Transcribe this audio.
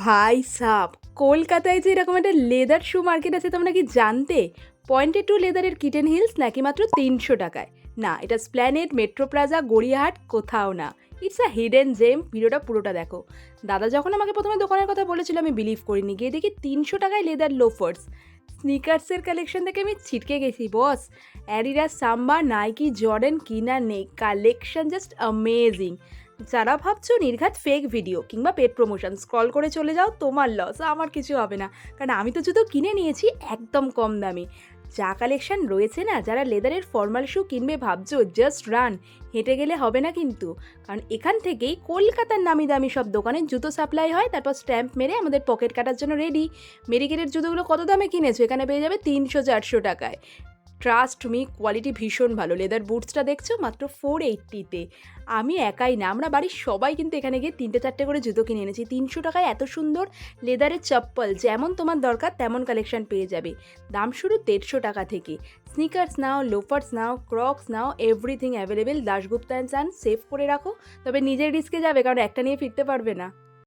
ভাই সাব, কলকাতায় যে এরকম একটা লেদার শু মার্কেট আছে তোমরা কি জানতে? পয়েন্টে টু লেদারের কিটেন হিলস নাকি মাত্র 300 টাকায়। না, এটা স্প্ল্যানেড, মেট্রো প্লাজা, গড়িয়াহাট, কোথাও না। It's a hidden gem. ভিডিওটা পুরোটা দেখো। দাদা যখন আমাকে প্রথমে দোকানের কথা বলেছিল আমি বিলিভ করিনি, গিয়ে দেখি 300 টাকায় লেদার লোফার্স। স্নিকার্সের কালেকশন দেখে আমি ছিটকে গেছি বস। অ্যাডিডাস, সাম্বা, নাইকি, জর্ডান কিনা নেই, কালেকশন জাস্ট অ্যামেজিং। যারা ভাবছো নির্ঘাত ফেক ভিডিও কিংবা পেড প্রমোশন, স্ক্রল করে চলে যাও, তোমার লস, আমার কিছু হবে না। কারণ আমি তো জুতো কিনে নিয়েছি একদম কম দামে। যা কালেকশন রয়েছে না, যারা লেদারের ফর্মাল শু কিনবে ভাবছো, জাস্ট রান। হেঁটে গেলে হবে না কিন্তু। কারণ এখান থেকেই কলকাতার নামি দামি সব দোকানে জুতো সাপ্লাই হয়, তারপর স্ট্যাম্প মেরে আমাদের পকেট কাটার জন্য রেডি। মেরিকেটের জুতোগুলো কত দামে কিনেছো, এখানে পেয়ে যাবে 300-400 টাকায়। ট্রাস্ট মি, কোয়ালিটি ভীষণ ভালো। লেদার বুটসটা দেখছো মাত্র 480-তে। আমি একাই না, আমরা বাড়ির সবাই কিন্তু এখানে গিয়ে 3-4টে করে জুতো কিনে এনেছি। 300 টাকায় এত সুন্দর লেদারের চপ্পল, যেমন তোমার দরকার তেমন কালেকশন পেয়ে যাবে। দাম শুরু 150 টাকা থেকে। স্নিকার্স নাও, লোফার্স নাও, ক্রক্স নাও, everything available. Dasgupta and son, save করে রাখো। তবে নিজের রিস্কে যাবে, কারণ একটা নিয়ে ফিরতে পারবে না।